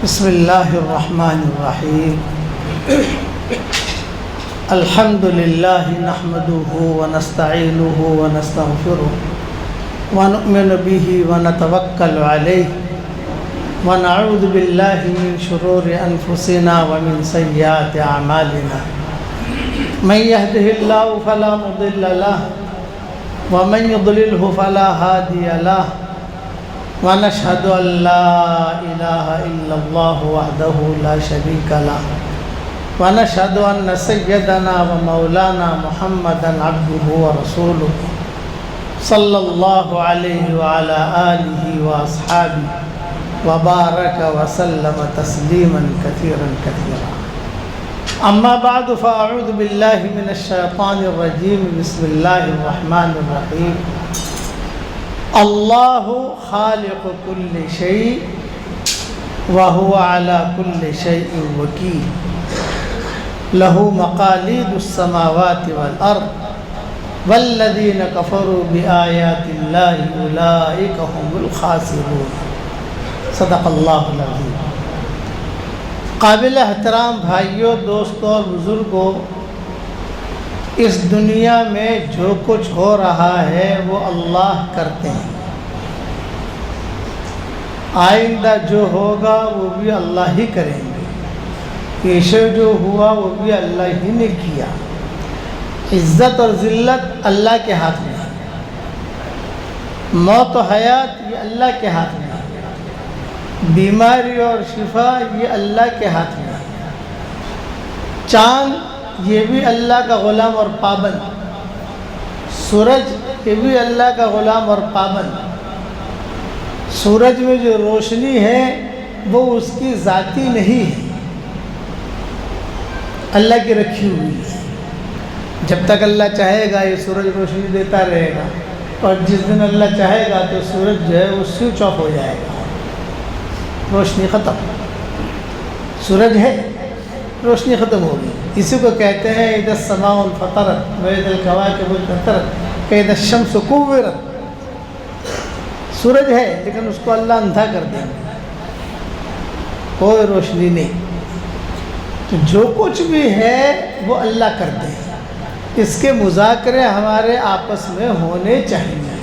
بسم اللہ الرحمن الرحیم الحمد للہ نحمده ونستعینه ونستغفره ونؤمن به ونتوکل علیہ ونعوذ باللہ من شرور انفسنا ومن سیئات اعمالنا من يهده اللہ فلا مضل له ومن يضلله فلا هادی له ونشهد أن لا إله إلا الله وحده لا شريك له ونشهد أن سيدنا ومولانا محمدا عبده ورسوله صلى الله عليه وعلى آله وأصحابه وبارك وسلم تسليما كثيرا كثيرا أما بعد فأعوذ بالله من الشيطان الرجيم بسم الله الرحمن الرحيم اللہ خالق کل شیء وهو على كل شيء وکیل له مقالید السماوات والارض والذین کفروا بآیات اللہ اولئک هم الخاسرون صدق اللہ العظیم۔ قابل احترام بھائیوں، دوستوں اور بزرگوں، اس دنیا میں جو کچھ ہو رہا ہے وہ اللہ کرتے ہیں، آئندہ جو ہوگا وہ بھی اللہ ہی کریں گے، پیشے جو ہوا وہ بھی اللہ ہی نے کیا۔ عزت اور ذلت اللہ کے ہاتھ میں ہے، موت و حیات یہ اللہ کے ہاتھ میں ہے، بیماری اور شفا یہ اللہ کے ہاتھ میں ہے، چاند یہ بھی اللہ کا غلام اور پابند، سورج یہ بھی اللہ کا غلام اور پابند۔ سورج میں جو روشنی ہے وہ اس کی ذاتی نہیں ہے، اللہ کی رکھی ہوئی ہے۔ جب تک اللہ چاہے گا یہ سورج روشنی دیتا رہے گا، اور جس دن اللہ چاہے گا تو سورج جو ہے وہ سوئچ آف ہو جائے گا، روشنی ختم۔ سورج ہے، روشنی ختم ہوگی۔ اسی کو کہتے ہیں اذا السماء انفطرت واذا الكواكب انتثرت واذا الشمس كورت۔ سورج ہے لیکن اس کو اللہ اندھا کر دیں گے، کوئی روشنی نہیں۔ تو جو کچھ بھی ہے وہ اللہ کرتے ہیں، اس کے مذاکرے ہمارے آپس میں ہونے چاہیے۔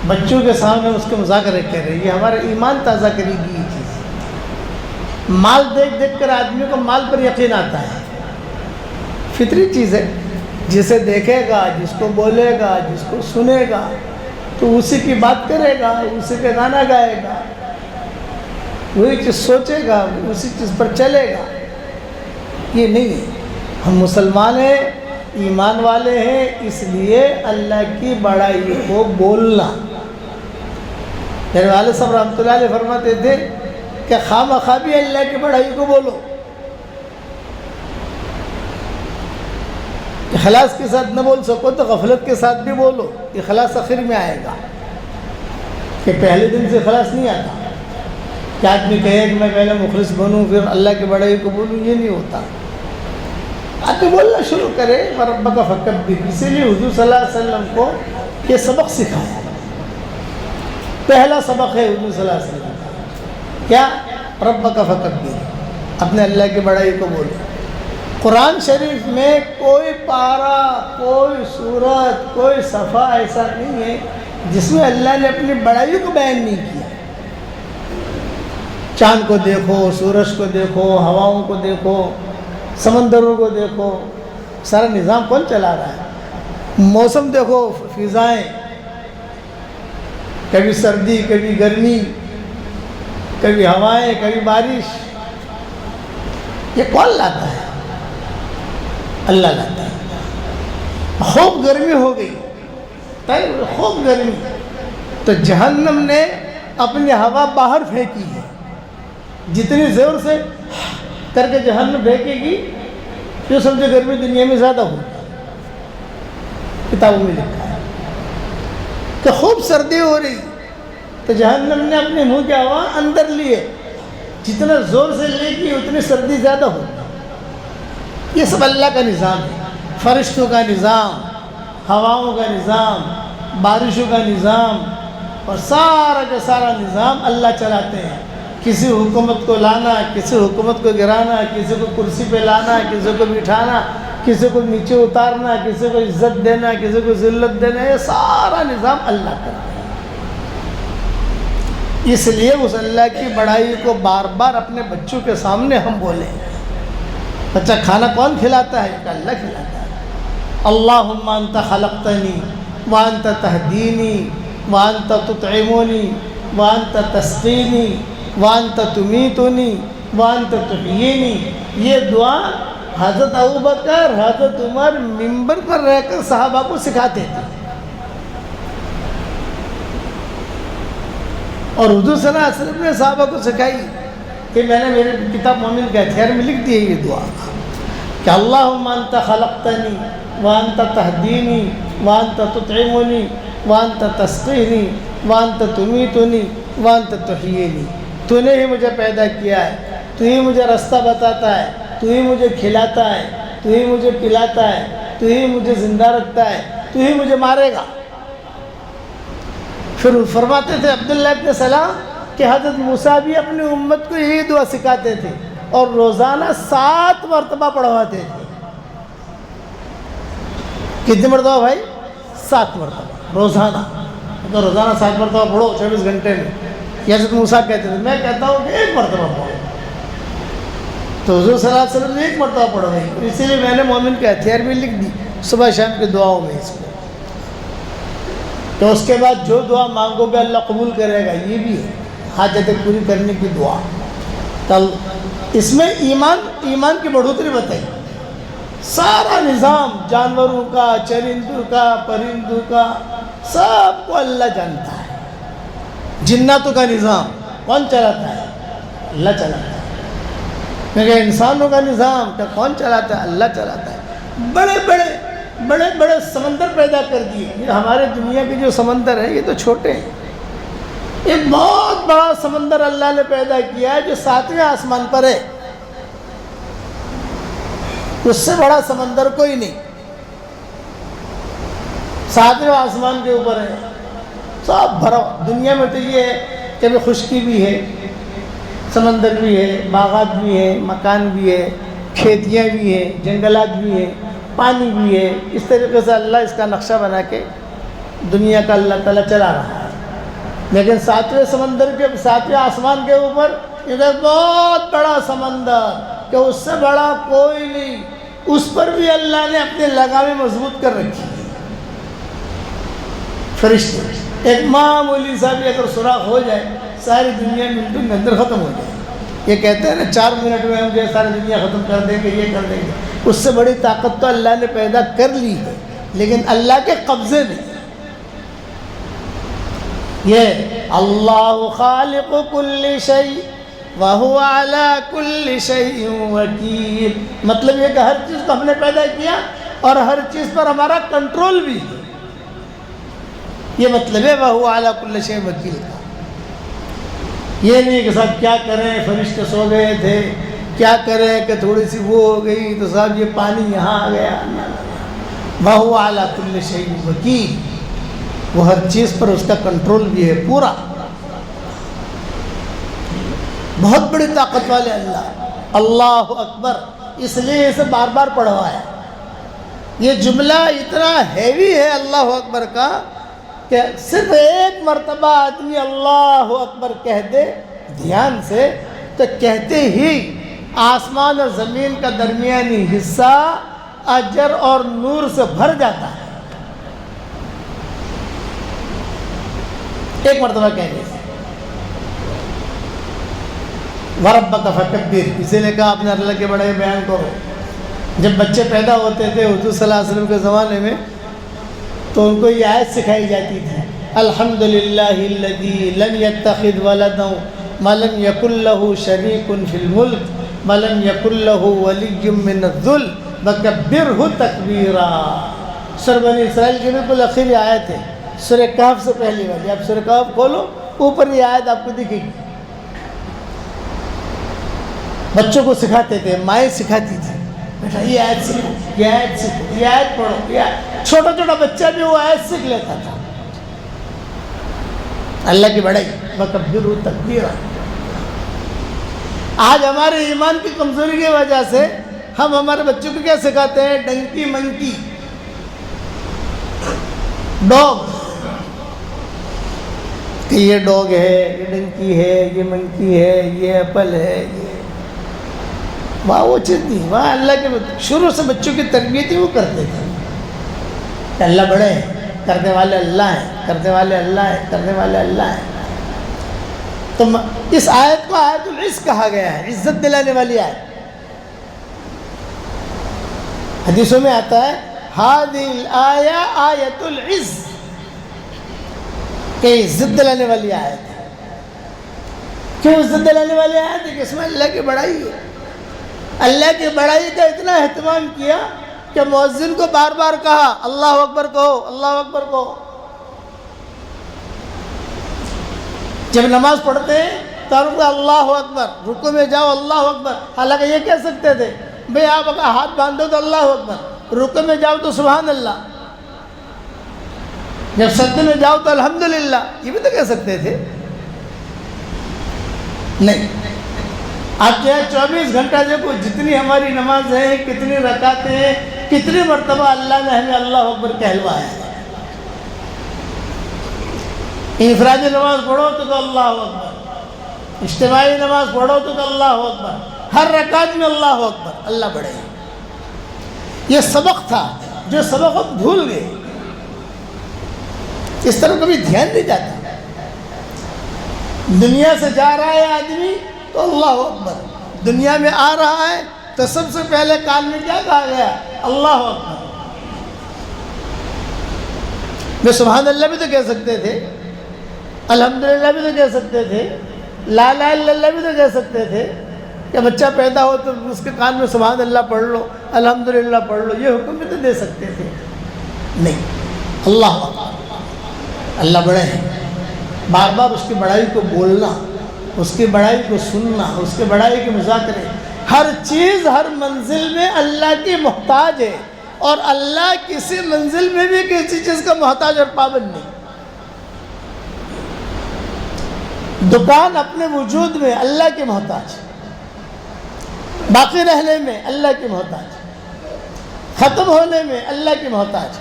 بچوں کے سامنے اس کے مذاکرے کر رہے ہیں، یہ ہمارا ایمان تازہ کرے گی یہ چیز۔ مال دیکھ دیکھ کر آدمی کو مال پر یقین آتا ہے، فطری چیز ہے۔ جسے دیکھے گا، جس کو بولے گا، جس کو سنے گا تو اسی کی بات کرے گا، اسی کا گانا گائے گا، وہی چیز سوچے گا، اسی چیز پر چلے گا۔ یہ نہیں ہے، ہم مسلمان ہیں، ایمان والے ہیں، اس لیے اللہ کی بڑائی کو بولنا۔ میرے والد صاحب رحمۃ اللہ علیہ فرماتے تھے کہ خواہ مخواہ بھی اللہ کی بڑائی کو بولو، اخلاص کے ساتھ نہ بول سکو تو غفلت کے ساتھ بھی بولو، اخلاص آخر میں آئے گا، کہ پہلے دن سے اخلاص نہیں آتا کہ آدمی کہے کہ میں پہلے مخلص بنوں پھر اللہ کی بڑائی کو بولوں، یہ نہیں ہوتا۔ آدمی بولنا شروع کرے ربک فکبر۔ اسی لیے حضور صلی اللہ علیہ وسلم کو یہ سبق سکھایا، پہلا سبق ہے حضور صلی اللہ علیہ وسلم کا، کیا؟ ربک فکبر، اپنے اللہ کی بڑائی کو بولو۔ قرآن شریف میں کوئی پارہ، کوئی سورت، کوئی صفحہ ایسا نہیں ہے جس میں اللہ نے اپنی بڑائی کو بیان نہیں کیا۔ چاند کو دیکھو، سورج کو دیکھو، ہواؤں کو دیکھو، سمندروں کو دیکھو، سارا نظام کون چلا رہا ہے؟ موسم دیکھو، فضائیں، کبھی سردی، کبھی گرمی، کبھی ہوائیں، کبھی بارش، یہ کون لاتا ہے؟ اللہ لاتا ہے۔ خوب گرمی ہو گئی، خوب گرمی، تو جہنم نے اپنی ہوا باہر پھینکی ہے، جتنی زور سے کر کے جہنم پھینکے گی جو سمجھے گرمی دنیا میں زیادہ ہوگی۔ کتابوں میں لکھا ہے کہ خوب سردی ہو رہی تو جہنم نے اپنے منہ کی ہوا اندر لیے، جتنا زور سے لے گی اتنی سردی زیادہ ہوگی۔ یہ سب اللہ کا نظام ہے، فرشتوں کا نظام، ہواؤں کا نظام، بارشوں کا نظام، اور سارا کا سارا نظام اللہ چلاتے ہیں۔ کسی حکومت کو لانا، کسی حکومت کو گرانا، کسی کو کرسی پہ لانا، کسی کو بٹھانا، کسی کو نیچے اتارنا، کسی کو عزت دینا، کسی کو ذلت دینا، یہ سارا نظام اللہ کا ہے۔ اس لیے اس اللہ کی بڑائی کو بار بار اپنے بچوں کے سامنے ہم بولیں۔ بچہ کھانا کون کھلاتا ہے؟ کہ اللہ کھلاتا ہے۔ اللہم انت خلقتنی وانت تہدینی وانت تطعمنی وانت تسقینی وانت تمیتنی وانت تحیینی۔ یہ دعا حضرت ابوبکر، حضرت عمر منبر پر رہ کر صحابہ کو سکھاتے تھے، اور حضور صلی اللہ علیہ وسلم نے صحابہ کو سکھائی کہ میں نے میرے کتاب مومن کے ہتھیار میں لکھ دی ہے یہ دعا کہ اللہم انت خلقتنی وانت تہدینی وانت تطعمنی وانت تسقینی وانت تمیتنی وانت تحیینی۔ تو نے ہی مجھے پیدا کیا ہے، تو ہی مجھے رستہ بتاتا ہے، تو ہی مجھے کھلاتا ہے، تو ہی مجھے پلاتا ہے، تو ہی مجھے زندہ رکھتا ہے، تو ہی مجھے مارے گا۔ پھر فرماتے تھے عبداللہ ابن سلام کہ حضرت موسیٰ بھی اپنی امت کو یہی دعا سکھاتے تھے اور روزانہ 7 مرتبہ پڑھواتے تھے۔ کتنی مرتبہ بھائی؟ 7 مرتبہ روزانہ۔ تو روزانہ 7 مرتبہ پڑھو 24 گھنٹے میں، یہ حضرت موسیٰ کہتے تھے۔ میں کہتا ہوں کہ 1 مرتبہ پڑھو، تو حضور صلی اللہ علیہ وسلم نے 1 مرتبہ پڑھوائی، اسی لیے میں نے مومن کے ہتھیار میں لکھ دی صبح شام کی دعاؤں میں اس کو۔ تو اس کے بعد جو دعا مانگو گے اللہ قبول کرے گا، یہ بھی ہے حاجتیں پوری کرنے کی دعا۔ کل اس میں ایمان کی بڑھوتری بتائی، سارا نظام جانوروں کا، چرندوں کا، پرندوں کا، سب کو اللہ جانتا ہے۔ جناتوں کا نظام کون چلاتا ہے؟ اللہ چلاتا ہے۔ کیونکہ انسانوں کا نظام کیا کون چلاتا ہے؟ اللہ چلاتا ہے۔ بڑے بڑے سمندر پیدا کر دیے۔ یہ ہمارے دنیا کے جو سمندر ہیں یہ تو چھوٹے ہیں، ایک بہت بڑا سمندر اللہ نے پیدا کیا ہے جو 7ویں آسمان پر ہے، اس سے بڑا سمندر کوئی نہیں، 7ویں آسمان کے اوپر ہے، سب بھرا۔ دنیا میں تو یہ ہے کہ ابھی خشکی بھی ہے، سمندر بھی ہے، باغات بھی ہے، مکان بھی ہے، کھیتیاں بھی ہیں، جنگلات بھی ہیں، پانی بھی ہے۔ اس طریقے سے اللہ اس کا نقشہ بنا کے دنیا کا اللہ تعالیٰ چلا رہا ہے۔ لیکن 7ویں آسمان کے اوپر ادھر بہت بڑا سمندر کہ اس سے بڑا کوئی نہیں، اس پر بھی اللہ نے اپنے لگامیں مضبوط کر رکھی ہے۔ فرشتے، ایک معمولی سا بھی اگر سوراخ ہو جائے ساری دنیا منٹوں کے اندر ختم ہو جائے۔ یہ کہتے ہیں نا 4 منٹ میں ہم جو ساری دنیا ختم کر دیں گے، یہ کر دیں گے۔ اس سے بڑی طاقت تو اللہ نے پیدا کر لی ہے، لیکن اللہ کے قبضے میں۔ یہ اللہ خالق کل شیء وہو علی کل شیء وکیل، مطلب یہ کہ ہر چیز کو ہم نے پیدا کیا اور ہر چیز پر ہمارا کنٹرول بھی ہے، یہ مطلب ہے وہو علی کل شیء وکیل کا۔ یہ نہیں کہ صاحب کیا کریں فرشتے سو گئے تھے، کیا کریں کہ تھوڑی سی وہ ہو گئی تو صاحب یہ پانی یہاں آ گیا۔ وہو علی کل شیء وکیل، وہ ہر چیز پر اس کا کنٹرول بھی ہے پورا۔ بہت بڑی طاقت والے اللہ، اللہ اکبر، اس لیے اسے بار بار پڑھوایا۔ یہ جملہ اتنا ہیوی ہے اللہ اکبر کا کہ صرف 1 مرتبہ آدمی اللہ اکبر کہہ دے دھیان سے تو کہتے ہی آسمان اور زمین کا درمیانی حصہ اجر اور نور سے بھر جاتا ہے، 1 مرتبہ کہنے سے۔ وَرَبَّكَ فَكَبِّرْ، اسی نے کہا اپنے اللہ کے بڑے بیان کرو۔ جب بچے پیدا ہوتے تھے حضور صلی اللہ علیہ وسلم کے زمانے میں تو ان کو یہ آیت سکھائی جاتی تھی، الحمدللہ الذی لم یتخذ ولدا ولم یکن لہ شریک فی الملک ولم یکن لہ ولی من الذل وکبرہ تکبیرا۔ سورہ بنی اسرائیل کی بالکل آخری آیت ہے، سورہ کہف سے پہلی والی۔ آپ سورہ کہف کھولو، اوپر یہ آیت آپ کو دکھے گی۔ بچوں کو سکھاتے تھے، مائیں سکھاتی تھی، بیٹا یہ آیت سیکھو، یہ آیت سیکھو، یہ آیت پڑھو، یہ چھوٹا چھوٹا بچہ بھی وہ آیت سیکھ لیتا تھا۔ اللہ کی بڑائی، وَكَبِّرْهُ تَكْبِيرًا۔ آج ہمارے ایمان کی کمزوری کی وجہ سے ہم ہمارے بچوں کو کیا سکھاتے ہیں؟ ڈنکی منکی، ڈوگ، کہ یہ ڈوگ ہے، یہ ڈنکی ہے، یہ منکی ہے، یہ ایپل ہے، یہ وہاں وہ چیز نہیں. وہاں اللہ کے شروع سے بچوں کی تربیت ہی وہ کرتے تھے کہ اللہ بڑے ہیں، کرنے والے اللہ ہیں، کرنے والے اللہ ہیں، کرنے والے اللہ ہیں. تو اس آیت کو آیت العز کہا گیا ہے، عزت دلانے والی آیت. حدیثوں میں آتا ہے ہذه الآیہ آیت العز، کہ عزت دلانے والی آیت ہے. کیوں عزت دلانے والی آیت ہے؟ کہ اس میں اللہ کی بڑائی ہے. اللہ کی بڑائی کا اتنا اہتمام کیا کہ مؤذن کو بار بار کہا اللہ اکبر کہو، اللہ اکبر کہو. جب نماز پڑھتے ہیں تو اللہ اکبر، رکوع میں جاؤ اللہ اکبر. حالانکہ یہ کہہ سکتے تھے بھئی آپ اگر ہاتھ باندھو تو اللہ اکبر، رکوع میں جاؤ تو سبحان اللہ، جب سجدے میں جاؤ تو الحمدللہ، یہ بھی تو کہہ سکتے تھے. نہیں، آپ جو ہے 24 گھنٹہ دیکھو جتنی ہماری نماز ہیں، کتنی رکعتیں ہیں، کتنی مرتبہ اللہ نے ہمیں اللہ اکبر کہلوایا ہے. انفرادی نماز پڑھو تو اللہ اکبر، اجتماعی نماز پڑھو تو اللہ اکبر، ہر رکعت میں اللہ اکبر. اللہ بڑے ہیں. یہ سبق تھا جو سبق ہم بھول گئے. اس طرح کبھی دھیان نہیں جاتا. دنیا سے جا رہا ہے آدمی تو اللہ اکبر، دنیا میں آ رہا ہے تو سب سے پہلے کان میں کیا کہا گیا؟ اللہ اکبر. میں سبحان اللہ بھی تو کہہ سکتے تھے، الحمدللہ بھی تو کہہ سکتے تھے، لا الہ الا اللہ بھی تو کہہ سکتے تھے. کہ بچہ پیدا ہو تو اس کے کان میں سبحان اللہ پڑھ لو، الحمدللہ پڑھ لو، یہ حکم بھی تو دے سکتے تھے. نہیں، اللہ اکبر، اللہ بڑے ہیں. بار بار اس کی بڑائی کو بولنا، اس کی بڑائی کو سننا، اس کی بڑائی کے مذاکرے. ہر چیز ہر منزل میں اللہ کی محتاج ہے، اور اللہ کسی منزل میں بھی کسی چیز کا محتاج اور پابند نہیں. دکان اپنے وجود میں اللہ کی محتاج، باقی رہنے میں اللہ کی محتاج، ختم ہونے میں اللہ کی محتاج،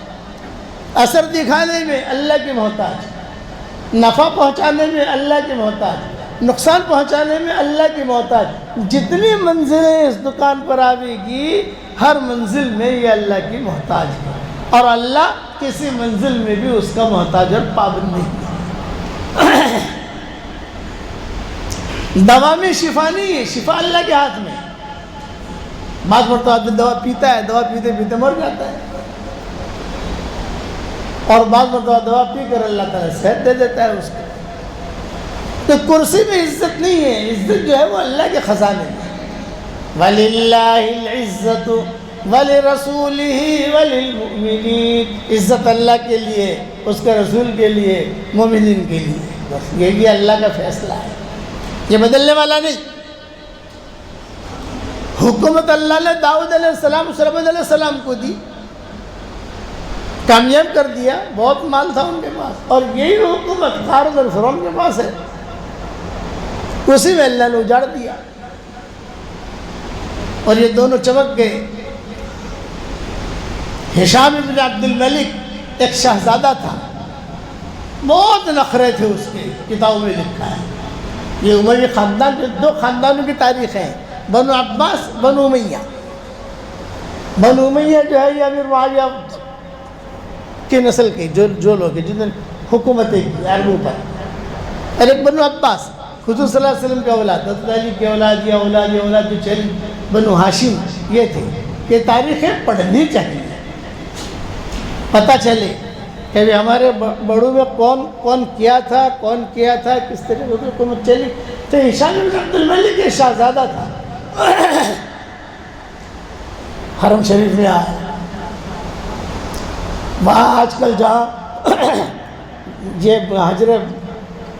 اثر دکھانے میں اللہ کی محتاج، نفع پہنچانے میں اللہ کی محتاج، نقصان پہنچانے میں اللہ کی محتاج. جتنی منزلیں اس دکان پر آئے گی، ہر منزل میں یہ اللہ کی محتاج ہے، اور اللہ کسی منزل میں بھی اس کا محتاج اور پابند نہیں ہے. دوا میں شفا نہیں ہے، شفا اللہ کے ہاتھ میں. بعض مرتبہ آدمی دوا پیتا ہے، دوا پیتے پیتے مر جاتا ہے، اور بعض مرتبہ دوا پی کر اللہ تعالیٰ صحت دے دیتا ہے اس کو. تو کرسی میں عزت نہیں ہے، عزت جو ہے وہ اللہ کے خزانے میں. وَلِلَّهِ الْعِزَّةُ وَلِرَسُولِهِ وَلِلْمُؤْمِنِينَ. عزت اللہ کے لیے، اس کے رسول کے لیے، مومنین کے لیے. بس یہی اللہ کا فیصلہ ہے، یہ بدلنے والا نہیں. حکومت اللہ نے داؤد علیہ السلام، سلیمان علیہ السلام کو دی، کامیاب کر دیا، بہت مال تھا ان کے پاس، اور یہی حکومت قارون اور فرعون کے پاس ہے، اسی میں اللہ نے اجاڑ دیا. اور یہ دونوں چمک گئے. ہشام بن عبد الملک ایک شہزادہ تھا، بہت نخرے تھے اس کے، کتابوں میں لکھا ہے. یہ اموی خاندان، جو دو خاندانوں کی تاریخ ہے، بنو عباس، بنو امیہ. بنو امیہ جو ہے یہ امیر معاویہ کی نسل کے جو لوگ ہیں جنہوں نے حکومتیں کی عربوں پر. اور ایک بنو عباس، حضور صلی اللہ علیہ وسلم کے اولاد، حضرت علی کے اولاد، یا اولاد یا اولاد جو چلی بنو ہاشم، یہ تھے. یہ تاریخیں پڑھنی چاہیے، پتہ چلے کہ ہمارے بڑوں میں کون کیا تھا، کس طرح کی حکومت چلی. تو ہشام بن عبد الملک یہ شہزادہ تھا، حرم شریف میں آیا. وہاں آج کل جہاں یہ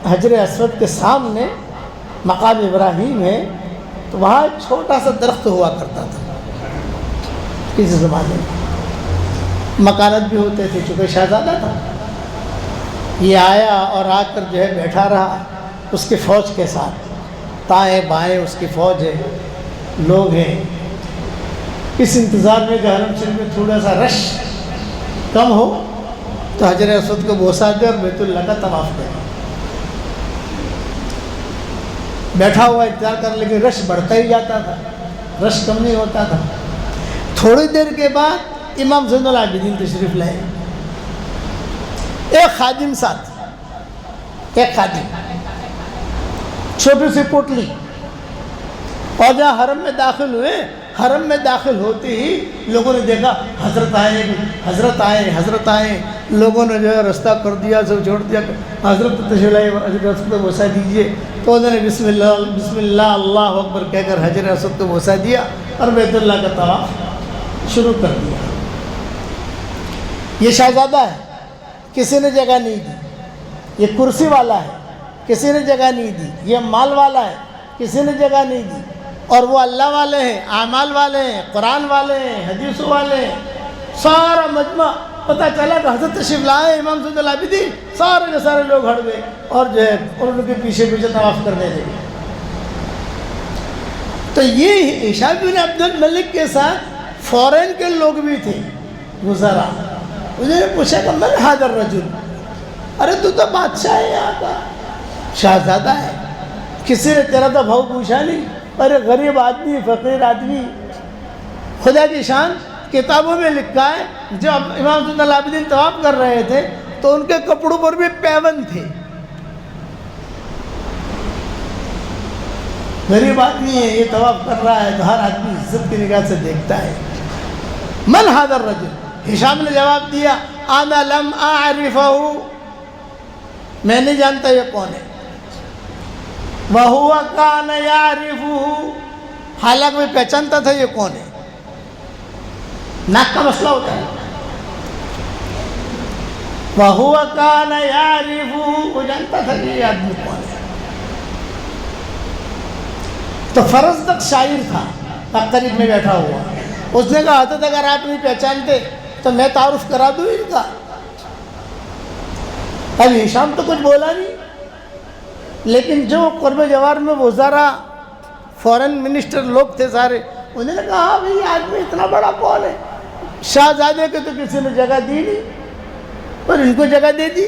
حجر اسود کے سامنے مقام ابراہیم ہے، تو وہاں ایک چھوٹا سا درخت ہوا کرتا تھا کسی زمانے میں. مکانت بھی ہوتے تھے، چونکہ شہزادہ تھا. یہ آیا اور آ کر جو ہے بیٹھا رہا اس کے فوج کے ساتھ. دائیں بائیں اس کی فوج ہے، لوگ ہیں، اس انتظار میں کہ حرم شریف میں تھوڑا سا رش کم ہو تو حجر اسود کو بوسا دے اور بیت اللہ کا طواف کرے۔ بیٹھا ہوا انتظار کر، لیکن رش بڑھتا ہی جاتا تھا، رش کم نہیں ہوتا تھا۔ تھوڑی دیر کے بعد امام زین العابدین تشریف لائے، ایک خادم ساتھ، ایک خادم، چھوٹی سی پوٹلی، اور جہاں حرم میں داخل ہوئے، حرم میں داخل ہوتے ہی لوگوں نے دیکھا حضرت آئے، حضرت آئے، حضرت آئے۔ لوگوں نے جو ہے راستہ کر دیا، سب چھوڑ دیا، حضرت تشریف لائے، حضرت اسود کو بوسا دیجیے۔ تو انہوں نے بسم اللہ اللہ اکبر کہہ کر حجر اسود کو بوسا دیا اور بیت اللہ کا طواف شروع کر دیا۔ یہ شہزادہ ہے، کسی نے جگہ نہیں دی۔ یہ کرسی والا ہے، کسی نے جگہ نہیں دی۔ یہ مال والا ہے، کسی نے جگہ نہیں دی۔ اور وہ اللہ والے ہیں، اعمال والے ہیں، قرآن والے ہیں، حدیثوں والے ہیں، سارا مجمع۔ پتہ چلا کہ حضرت تشریف لائے امام زین العابدین، سارے کے سارے لوگ ہٹ گئے اور جو ہے ان کے پیچھے پیچھے طواف کرنے لگے۔ تو یہ عشاء بن عبد الملک کے ساتھ فورین کے لوگ بھی تھے، وزراء۔ انہوں نے پوچھا کہ من ھذا الرجل، ارے تو بادشاہ ہے یہاں کا، شہزادہ ہے، کسی نے تیرا تو بھاؤ پوچھا نہیں، ارے غریب آدمی، فقیر آدمی۔ خدا کی شان کتابوں میں لکھا ہے جب امام زین العابدین طواف کر رہے تھے تو ان کے کپڑوں پر بھی پیوند تھے۔ غریب آدمی ہے، یہ طواف کر رہا ہے تو ہر آدمی عزت کی نگاہ سے دیکھتا ہے۔ من ھذا الرجل، ہشام نے جواب دیا انا لم اعرفہ، میں نہیں جانتا یہ کون ہے۔ وَهُوَ كَانَ يَعْرِفُهُ، حالانکہ میں پہچانتا تھا یہ کون ہے۔ ناک کا مسئلہ ہوتا ہے۔ وَهُوَ كَانَ يَعْرِفُهُ، وہ جانتا تھا کہ یہ آدمی کون ہے۔ تو فرزدق شاعر تھا، قریب میں بیٹھا ہوا، اس نے کہا حضرت اگر آپ نہیں پہچانتے تو میں تعارف کرا دوں ان کا۔ اب ہشام تو کچھ بولا نہیں، لیکن جو قرب جوار میں وزراء، فورن منسٹر لوگ تھے سارے، انہوں نے کہا ہاں بھئی یہ آدمی اتنا بڑا کون ہے، شہزادے کو تو کسی نے جگہ دی نہیں اور ان کو جگہ دے دی،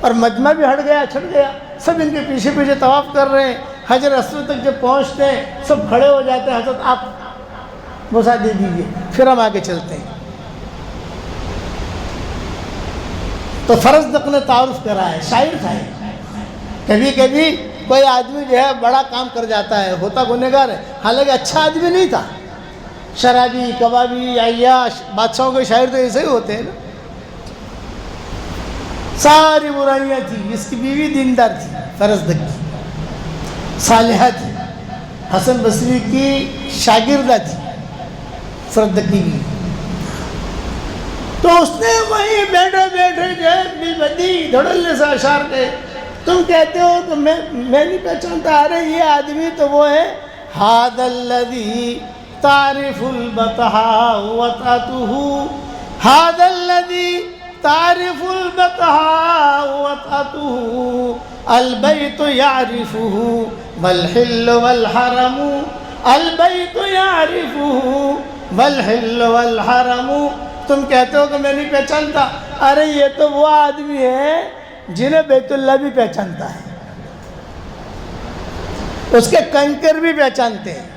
اور مجمع بھی ہٹ گیا، چھٹ گیا، سب ان کے پیچھے پیچھے طواف کر رہے ہیں۔ حجر اسود تک جب پہنچتے ہیں سب کھڑے ہو جاتے ہیں، حضرت آپ بوسا دے دیجیے، پھر ہم آگے چلتے ہیں۔ تو فرزدق نے تعارف کرا ہے، شاعر تھا۔ کبھی کبھی کوئی آدمی جو ہے بڑا کام کر جاتا ہے، ہوتا گنہگار ہے، حالانکہ اچھا آدمی نہیں تھا، شرابی، کبابی، عیاش۔ بادشاہوں کے شاعر تو ایسے ہی ہوتے ہیں نا، ساری برائیاں تھیں۔ اس کی بیوی دیندار تھی، فرزدق کی، صالحہ تھی، حسن بصری کی شاگردہ تھی فرزدق کی بیوی۔ تو اس نے وہیں بیٹھے بیٹھے جو ہے بالبدی دھڑلے سے اشعار کے، تم کہتے ہو کہ میں نہیں پہچانتا، ارے یہ آدمی تو وہ ہے ھذا الذی تعرف البطحاء وطأتہ، ھذا الذی تعرف البطحاء وطأتہ، البیت یعرفہ والحل والحرم، البیت یعرفہ والحل والحرم۔ تم کہتے ہو کہ میں نہیں پہچانتا، ارے یہ تو وہ آدمی ہے جنہیں بیت اللہ بھی پہچانتا ہے، اس کے کنکر بھی پہچانتے ہیں،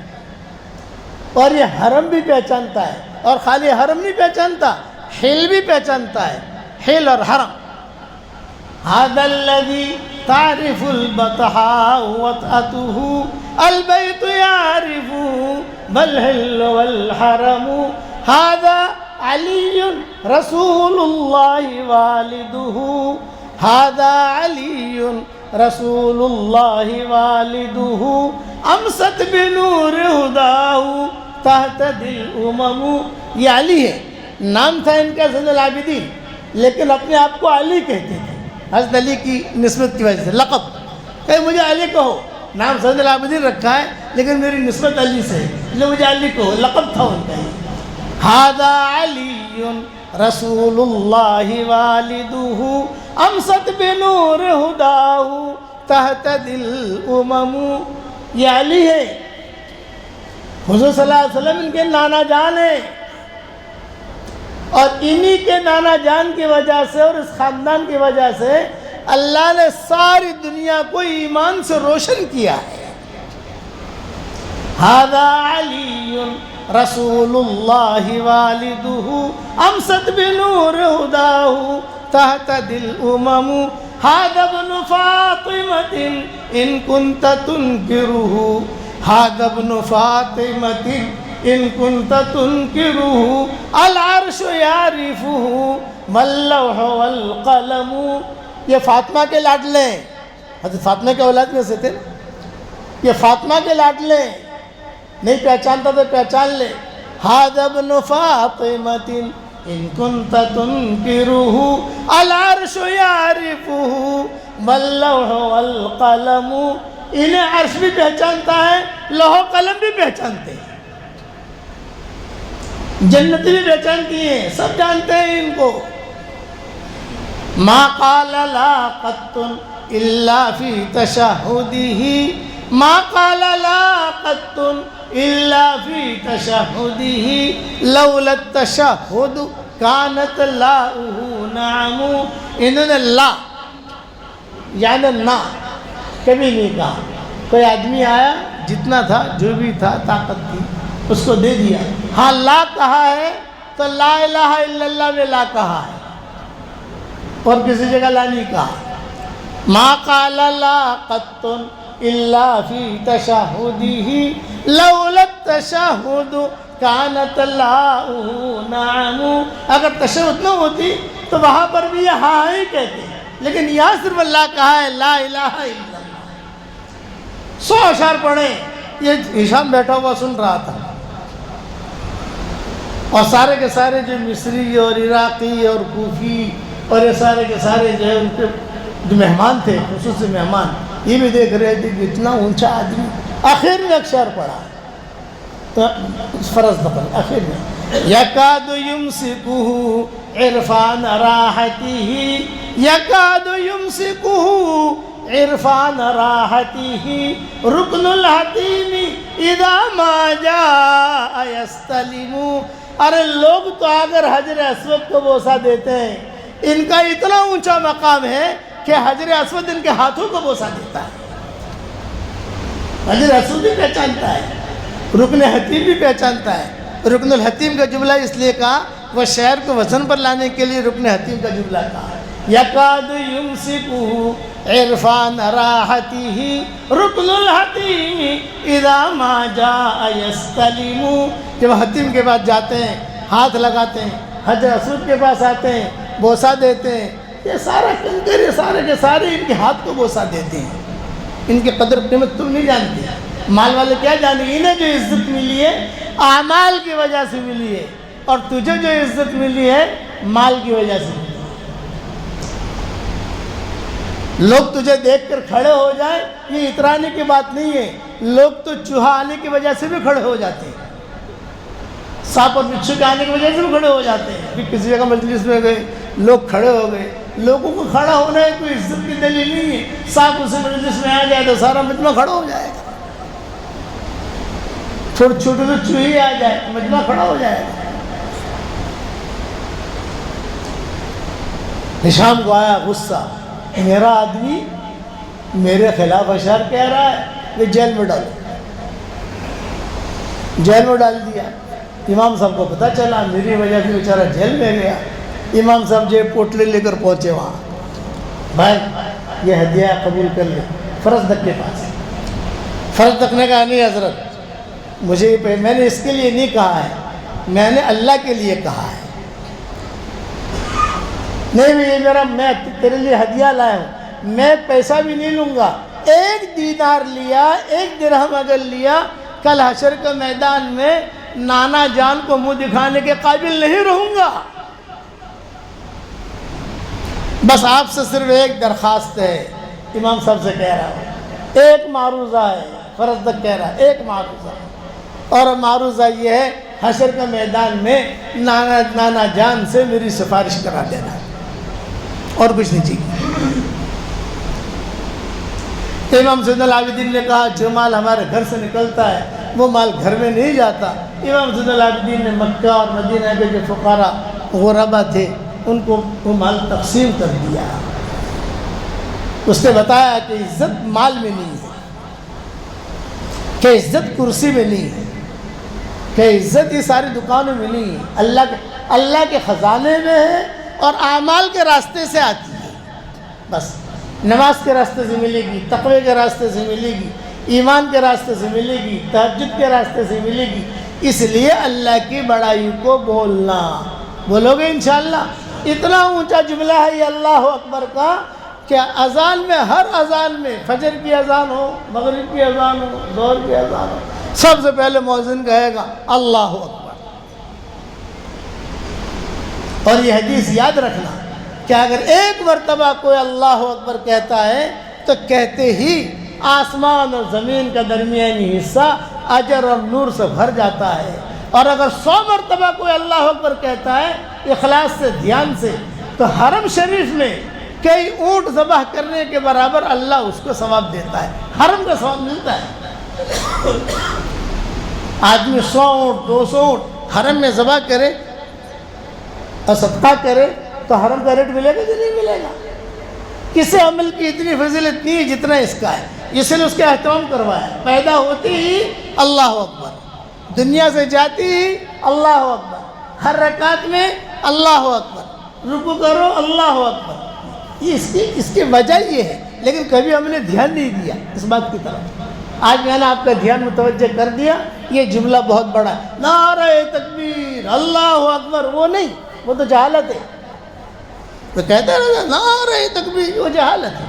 اور یہ حرم بھی پہچانتا ہے، اور خالی حرم نہیں پہچانتا، حل بھی پہچانتا ہے، حل اور حرم۔ ھذا الذی تعرف البطحاء وطأتہ، البیت یعرفہ والحل والحرم، ھذا علی رسول اللہ والدہ، ھذا علی رسول اللہ والدہ، امست بنور ہداہ تہتدی الامم۔ یہ علی ہے، نام تھا ان کا زین العابدین، لیکن اپنے آپ کو علی کہتے تھے، حضرت علی کی نسبت کی وجہ سے، لقب کہ مجھے علی کہو، نام زین العابدین رکھا ہے لیکن میری نسبت علی سے ہے، اس لیے مجھے علی کہو، لقب تھا ان کا۔ ھذا علی رسول اللہ والدہ، امست بنور ہداہ تہتدی الامم۔ یہ علی ہے، حضور صلی اللہ علیہ وسلم ان کے نانا جان ہیں، اور انہی کے نانا جان کی وجہ سے اور اس خاندان کی وجہ سے اللہ نے ساری دنیا کو ایمان سے روشن کیا ہے۔ ھذا علی رسول اللہ والدہ امست بنور ہداہ تہتدی الامم ھذا ابن فاطمۃ ان کنت تنکرہ ھذا ابن فاطمۃ ان کنت تنکرہ العرش یعرفہ واللوح والقلم۔ یہ فاطمہ کے لاڈلے ہیں، حضرت فاطمہ کے اولاد میں سے تھے نا، یہ فاطمہ کے لاڈلے ہیں، نہیں پہچانتا تو پہچان لے۔ ھذا ابن فاطمۃ ان کنت تنکرہ العرش یعرفہ واللوح والقلم۔ انہیں عرش بھی پہچانتا ہے، لوح و قلم بھی پہچانتے ہیں، جنتی بھی پہچانتی ہیں، سب جانتے ہیں ان کو۔ ما قال لا قط الا فی تشہدہ ما قال لا قط الا فی تشہدہ لولا التشہد کانت لاؤہ نعم۔ انہوں نے لا یعنی نہ کبھی نہیں کہا۔ کوئی آدمی آیا، جتنا تھا، جو بھی تھا، طاقت تھی، اس کو دے دیا۔ ہاں لا کہا ہے تو لا الہ الا اللہ میں لا کہا ہے، اور کسی جگہ لا نہیں کہا۔ ما قال لا قط الا فی تشہدہ لولا التشہد کانت لاؤہ نعم۔ اگر تشہد نہ ہوتی تو وہاں پر بھی یہ ہاں ہی کہتے ہیں، لیکن یہاں صرف اللہ کہا ہے، لا الہ الا اللہ۔ 100 اشعار پڑھیں، یہ ہشام بیٹھا ہوا سن رہا تھا، اور سارے کے سارے جو مصری اور عراقی اور کوفی اور یہ سارے کے سارے جو ہے ان کے جو مہمان تھے، خصوصی مہمان، یہ بھی دیکھ رہے تھے کہ اتنا اونچا آدمی آخر میں اکشر پڑھا تو فرض دخل آخر میں یکاد یمسکہ عرفان راحتہ یکاد یمسکہ عرفان راحتہ رکن الحتیم اذا ما جاء یستلم۔ ارے لوگ تو اگر حجر اسود کو بوسہ دیتے ہیں، ان کا اتنا اونچا مقام ہے کہ حجر اسود ان کے ہاتھوں کو بوسہ دیتا ہے۔ حجر اسود بھی پہچانتا ہے، رکن حتیم بھی پہچانتا ہے۔ رکن الحتیم کا جملہ اس لیے کہا، وہ شعر کو وزن پر لانے کے لیے رکن حتیم کا جملہ کہا۔ یکاد یمسکہ عرفان راحتہ رکن الحتیم اذا ما جاء یستلم۔ جب حتیم کے پاس جاتے ہیں، ہاتھ لگاتے ہیں، حجر اسود کے پاس آتے ہیں، بوسہ دیتے ہیں، یہ سارا کنکر، یہ سارے کے سارے ان کے ہاتھ کو بوسہ دیتے ہیں۔ ان کی قدر قیمت تم نہیں جانتے، مال والے کیا جانیں؟ انہیں جو عزت ملی ہے اعمال کی وجہ سے ملی ہے، اور تجھے جو عزت ملی ہے مال کی وجہ سے ملی ہے۔ لوگ تجھے دیکھ کر کھڑے ہو جائیں، یہ اترانے کی بات نہیں ہے، لوگ تو چوہا آنے کی وجہ سے بھی کھڑے ہو جاتے ہیں، سانپ اور بچھو کے آنے کی وجہ سے بھی کھڑے ہو جاتے ہیں۔ پھر کسی جگہ مجلس میں گئے، لوگ کھڑے ہو گئے، لوگوں کو کھڑا ہونا ہے کوئی عزت کی دلیل نہیں ہے۔ سانپ اسے مجلس میں آ جائے تو سارا مجمع کھڑا ہو جائے گا، چھوٹے چھوٹے تو چوہی آ جائے مجمع کھڑا ہو جائے گا۔ ہشام کو آیا غصہ، میرا آدمی میرے خلاف اشعار کہہ رہا ہے، یہ جیل میں ڈالو۔ جیل میں ڈال دیا۔ امام صاحب کو پتہ چلا، میری وجہ سے بیچارہ جیل میں گیا۔ امام صاحب جو پوٹلے لے کر پہنچے وہاں، بھائی یہ ہدیہ قبول کر لے، فرض دق کے پاس۔ فرض دق نے کہا نہیں حضرت، مجھے میں نے اس کے لیے نہیں کہا ہے، میں نے اللہ کے لیے کہا ہے۔ نہیں یہ میرا، میں تیرے لیے ہدیہ لایا ہوں، میں پیسہ بھی نہیں لوں گا۔ 1 دینار لیا، 1 درہم اگر لیا، کل حشر کے میدان میں نانا جان کو منہ دکھانے کے قابل نہیں رہوں گا۔ بس آپ سے صرف ایک درخواست ہے، امام صاحب سے کہہ رہا ہوں، ایک معروضہ ہے، فرض تک کہہ رہا ہے، ایک معروضہ ہے، اور معروضہ یہ ہے حشر کے میدان میں نانا جان سے میری سفارش کرا دینا، اور کچھ نہیں چاہیے۔ امام زین العابدین نے کہا جو مال ہمارے گھر سے نکلتا ہے وہ مال گھر میں نہیں جاتا۔ امام زین العابدین نے مکہ اور مدینہ کے جو فقراء غربا تھے ان کو وہ مال تقسیم کر دیا۔ اس نے بتایا کہ عزت مال میں نہیں ہے، کہ عزت کرسی میں نہیں ہے، کہ عزت یہ ساری دکانوں میں نہیں ہے، اللہ کے خزانے میں ہے اور اعمال کے راستے سے آتی ہے۔ بس نماز کے راستے سے ملے گی، تقوی کے راستے سے ملے گی، ایمان کے راستے سے ملے گی، تہجد کے راستے سے ملے گی۔ اس لیے اللہ کی بڑائی کو بولنا، بولو گے انشاءاللہ؟ اتنا اونچا جملہ ہے یہ اللہ اکبر کا کہ اذان میں، ہر اذان میں، فجر کی اذان ہو، مغرب کی اذان ہو، ظہر کی اذان ہو، سب سے پہلے مؤذن کہے گا اللہ اکبر۔ اور یہ حدیث یاد رکھنا کہ اگر ایک مرتبہ کوئی اللہ اکبر کہتا ہے تو کہتے ہی آسمان اور زمین کا درمیانی حصہ اجر اور نور سے بھر جاتا ہے، اور اگر 100 مرتبہ کوئی اللہ اکبر کہتا ہے اخلاص سے، دھیان سے، تو حرم شریف میں کئی اونٹ ذبح کرنے کے برابر اللہ اس کو ثواب دیتا ہے، حرم کا ثواب ملتا ہے۔ آدمی 100 اونٹ 200 اونٹ حرم میں ذبح کرے اور صدقہ کرے تو حرم کا ریٹ ملے گا کہ نہیں ملے گا؟ کسی عمل کی اتنی فضیلت نہیں ہے جتنا اس کا ہے، اس لیے اس کا اہتمام کروایا۔ پیدا ہوتی ہی اللہ اکبر، دنیا سے جاتی ہی اللہ اکبر، ہر رکعت میں اللہ اکبر، رکوع کرو اللہ اکبر۔ یہ اس کی وجہ یہ ہے، لیکن کبھی ہم نے دھیان نہیں دیا اس بات کی طرف۔ آج میں نے آپ کا دھیان متوجہ کر دیا، یہ جملہ بہت بڑا ہے، نعرہ تکبیر اللہ اکبر، وہ نہیں، وہ تو جہالت ہے۔ تو کہتے رہے نعرہ تکبیر، وہ جہالت ہے۔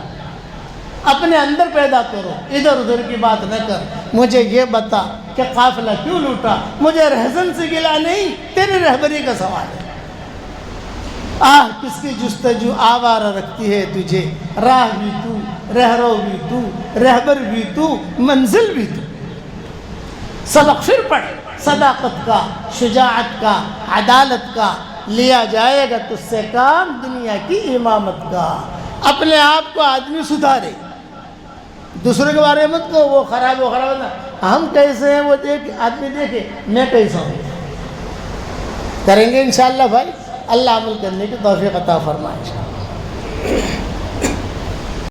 اپنے اندر پیدا کرو، ادھر ادھر کی بات نہ کر۔ مجھے یہ بتا کہ قافلہ کیوں لوٹا، مجھے رہزن سے گلا نہیں، تیری رہبری کا سوال ہے۔ آہ کس کی جستجو آوارہ رکھتی ہے تجھے، راہ بھی تو، رہرو بھی تو، رہبر بھی تو، منزل بھی تو۔ سبق پھر پڑھ، صداقت کا، شجاعت کا، عدالت کا، لیا جائے گا تجھ سے کام دنیا کی امامت کا۔ اپنے آپ کو آدمی سدھارے، دوسرے کے بارے میں مت کو وہ خراب وہ خراب نہ، ہم کیسے ہیں وہ دیکھ، آدمی دیکھے میں کیسا ہوں۔ کریں گے انشاءاللہ بھائی، اللہ عمل کرنے کی توفیق عطا فرمائے۔